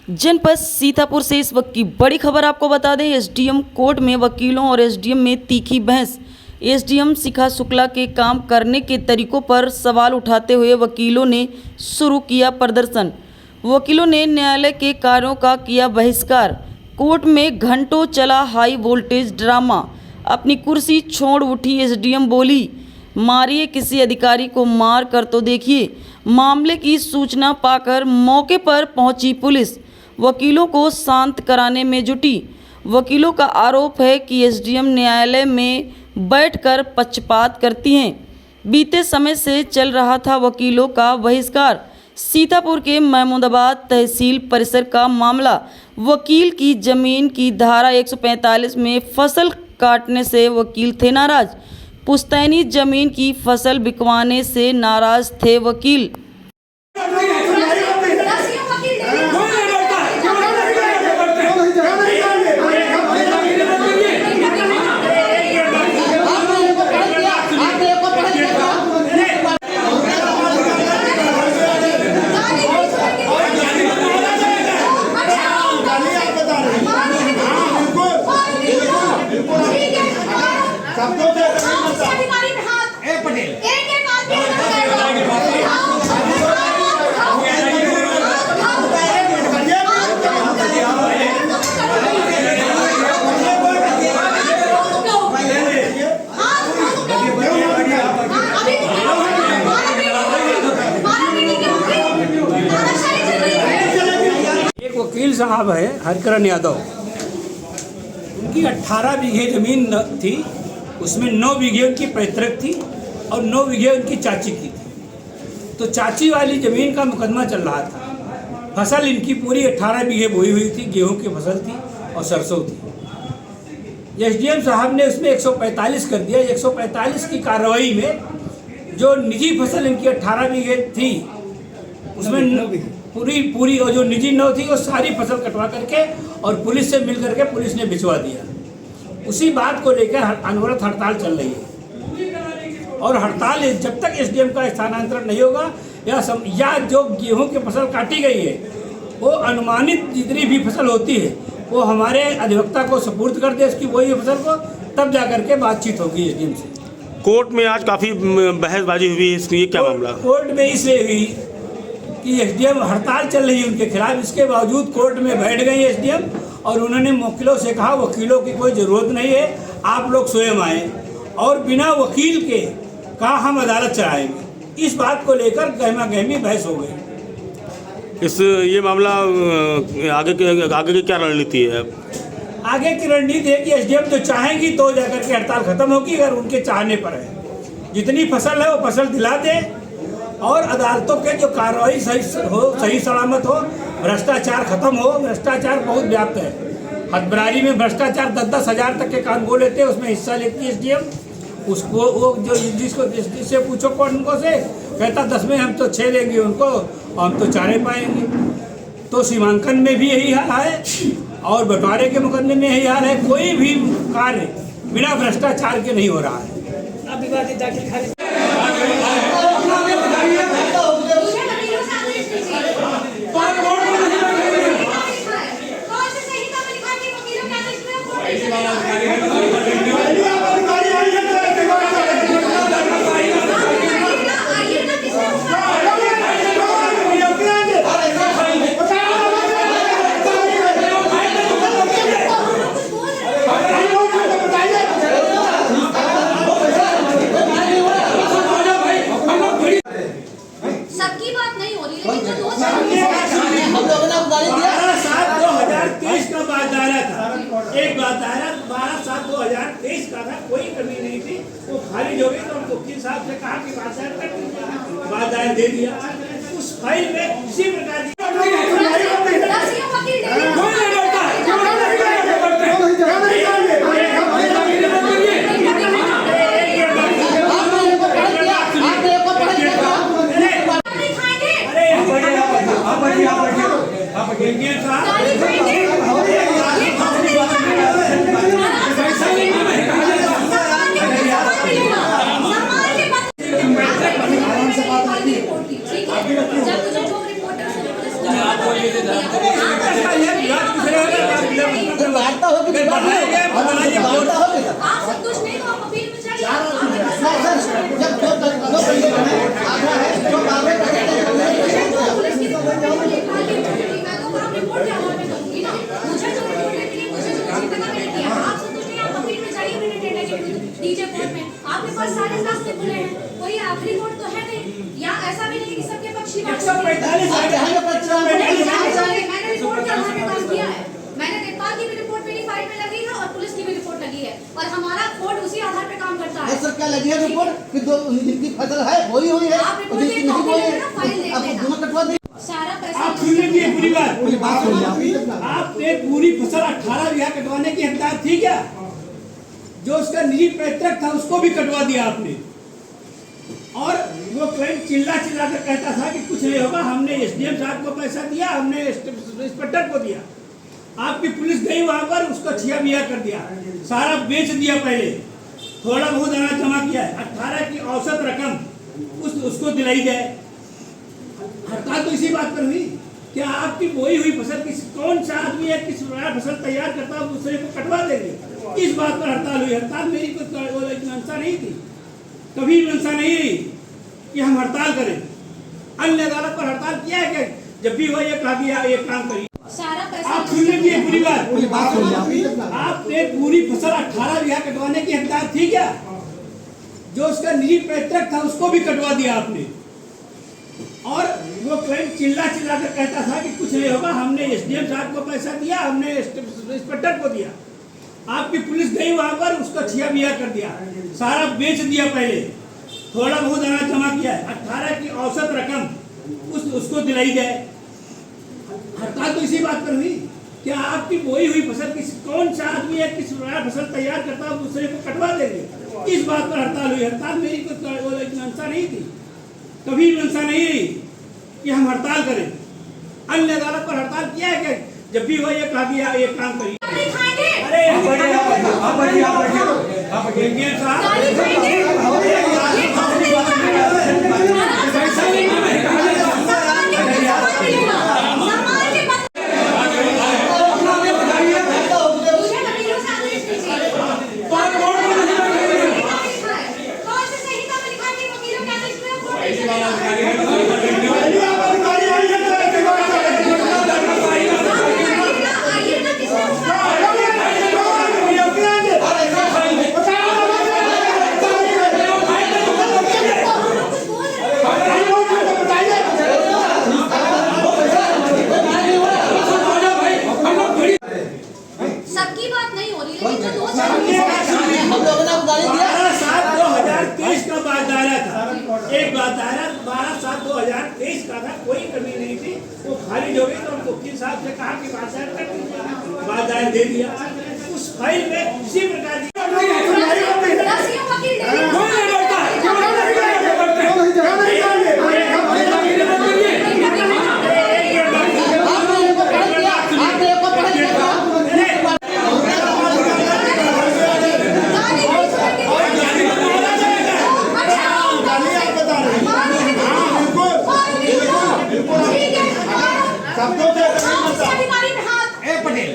जनपद सीतापुर से इस वक्त की बड़ी खबर आपको बता दें। एसडीएम कोर्ट में वकीलों और एसडीएम में तीखी बहस। एसडीएम शिखा शुक्ला के काम करने के तरीकों पर सवाल उठाते हुए वकीलों ने शुरू किया प्रदर्शन। वकीलों ने न्यायालय के कार्यों का किया बहिष्कार। कोर्ट में घंटों चला हाई वोल्टेज ड्रामा। अपनी कुर्सी छोड़ उठी एसडीएम बोली, मारिए किसी अधिकारी को, मार कर तो देखिए। मामले की सूचना पाकर मौके पर पहुंची पुलिस वकीलों को शांत कराने में जुटी। वकीलों का आरोप है कि एसडीएम न्यायालय में बैठकर पक्षपात करती हैं। बीते समय से चल रहा था वकीलों का बहिष्कार। सीतापुर के महमूदाबाद तहसील परिसर का मामला। वकील की जमीन की धारा 145 में फसल काटने से वकील थे नाराज। पुश्तैनी जमीन की फसल बिकवाने से नाराज थे वकील। एक वकील साहब है हरिकरण यादव, उनकी 18 बीघे ज़मीन थी, उसमें 9 बीघे उनकी पैतृक थी और 9 बीघे उनकी चाची की थी। तो चाची वाली ज़मीन का मुकदमा चल रहा था। फसल इनकी पूरी 18 बीघे बोई हुई थी, गेहूं की फसल थी और सरसों थी। एसडीएम साहब ने उसमें 145 कर दिया। 145 की कार्रवाई में जो निजी फसल इनकी 18 बीघे थी, उसमें पूरी और जो निजी 9 थी वो सारी फसल कटवा करके और पुलिस से मिल करके पुलिस ने भिजवा दिया। उसी बात को लेकर अनवरत हड़ताल चल रही है और हड़ताल जब तक एसडीएम का स्थानांतरण नहीं होगा या जो गेहूं की फसल काटी गई है वो अनुमानित जितनी भी फसल होती है वो हमारे अधिवक्ता को सुपुर्द कर दे उसकी वही फसल को, तब जा करके बातचीत होगी एसडीएम से। कोर्ट में आज काफ़ी बहसबाजी हुई, इसलिए क्या मामला? कोर्ट में इसलिए हुई कि एसडीएम हड़ताल चल रही है उनके खिलाफ। इसके बावजूद कोर्ट में बैठ गई एसडीएम और उन्होंने वकीलों से कहा वकीलों की कोई ज़रूरत नहीं है, आप लोग स्वयं आए और बिना वकील के कहा हम अदालत चलाएंगे। इस बात को लेकर गहमा गहमी बहस हो गई। ये मामला आगे की क्या रणनीति है? आगे की रणनीति है कि एसडीएम जो चाहेंगी तो जाकर के हड़ताल खत्म होगी, अगर उनके चाहने पर है। जितनी फसल है वो फसल दिला दे और अदालतों के जो कार्रवाई सही सलामत हो, भ्रष्टाचार खत्म हो। भ्रष्टाचार बहुत व्याप्त है। हथबरारी में भ्रष्टाचार 10-10 हज़ार तक के कानून लेते हैं, उसमें हिस्सा लेती है एसडीएम। उसको वो जो जिससे पूछो कौन उनको से कहता 10 में हम तो 6 देंगे उनको, हम तो 4 पाएंगे। तो सीमांकन में भी यही हाल है और बंटवारे के मुकदमे में यही हाल है। कोई भी कार्य बिना भ्रष्टाचार के नहीं हो रहा है। सबकी बात नहीं हो रही, लेकिन जो 12/7/2023 का बादारा था, एक बादारा 12/7/2023 का था, कोई कमी नहीं थी। वो खारिज हो गई तो हम वकील साहब से कहा कि बादारा दे दिया। उस फाइल में किसी प्रकार की जब मुझे जो रिपोर्टर वार्ता होगी अगर बढ़ाया गया तो बनाइए बोर्ड। वार्ता होगी सर। आप संतुष्ट नहीं तो आप अपील में जाइए। जब जो बंदे बने आधा है जो बाबे पुलिस की रिपोर्ट में वो लिखा है कि मैं तो काम रिपोर्ट के आधार पे दूंगी ना। मुझे जो रिपोर्ट मिली मुझे जो चीज पता मैंने किया। आप संतुष्ट नहीं आप अपील में जाइए मैंने टेंडर के विरुद्ध डीजे कोर्ट में। आपके पास सारे रास्ते खुले हैं। कोई आखिरी वोट तो है नहीं। या ऐसा भी नहीं कि सबके पक्ष की बात होगी। 145 मैंने रिपोर्ट के आधार पे काम किया है। मैंने देखभाल की भी रिपोर्ट मेरी फाइल में लगी है और पुलिस की भी रिपोर्ट लगी है और हमारा कोर्ट उसी आधार पे काम करता है। सर क्या लगी है रिपोर्ट कि दो जिनकी फसल है वही हुई है आप रिपोर्ट जिनकी की नहीं कॉपी हुई है लेना, फाइल देख आप लेना। दोनों कटवा दें। सारा पैसा आप सुन लीजिए पूरी बात। सुनिए आपने पूरी फसल 18 बीघा कटवाने की हकदार थी क्या? जो उसका निजी पैतृक था उसको भी कटवा दिया आपने। और वो क्लाइंट चिल्ला चिल्ला कर कहता था कि कुछ नहीं होगा, हमने एसडीएम साहब को पैसा दिया, हमने इंस्पेक्टर को दिया। आपकी पुलिस गई वहां पर, उसका छिया बिया कर दिया, सारा बेच दिया। पहले थोड़ा बहुत अनाज जमा किया है। 18 की औसत रकम उसको दिलाई जाए। हड़ताल तो इसी बात पर हुई। क्या आपकी बोई हुई फसल कौन सा आदमी है किस प्रकार फसल तैयार करता है दूसरे को कटवा देंगे? इस बात पर हड़ताल हुई। हड़ताल मेरी कोई मंशा नहीं थी, कभी मंशा नहीं रही कि हम हड़ताल करें। अन्य अदालत पर हड़ताल किया है क्या? जब भी वो ये कहा कि ये काम करिए। सारा पैसा आप सुन लीजिए पूरी बात। आपने पूरी फसल 18 बीघा कटवाने की हकदार थी क्या? जो उसका निजी पैतृक था उसको भी कटवा दिया आपने। और वो क्लाइंट चिल्ला चिल्ला कर कहता था कि कुछ नहीं होगा, हमने एसडीएम साहब को पैसा दिया, हमने इंस्पेक्टर को दिया। आपकी पुलिस गई वहां पर, उसका छिया बिया कर दिया, सारा बेच दिया। पहले थोड़ा बहुत अनाज जमा किया है। 18 की औसत रकम उसको दिलाई जाए। हड़ताल तो इसी बात पर हुई। क्या आपकी बोई हुई फसल कौन सा आदमी है किस प्रकार फसल तैयार करता है दूसरे को कटवा देंगे? इस बात पर हड़ताल हुई। हड़ताल मेरी कोई मंशा नहीं थी, कभी मंशा नहीं रही कि हम हड़ताल करें। अन्य अदालत पर हड़ताल किया है क्या? जब भी वो ये कहा कि ये काम करिए। अरे इंडियन साहब सबकी बात नहीं हो रही लेकिन जो दो हम लोगों ने गाली दिया 12/7/2023 का बाद दायरा था। एक बाद दायरा 12/7/2023 का था, कोई कमी नहीं थी। वो खारिज हो गई तो हम वकील साहब से कहा कि बाद दायर कर दीजिए, बाद दायर दे दिया। उस फाइल में किसी प्रकार की अधिकारी में हाथ पटेल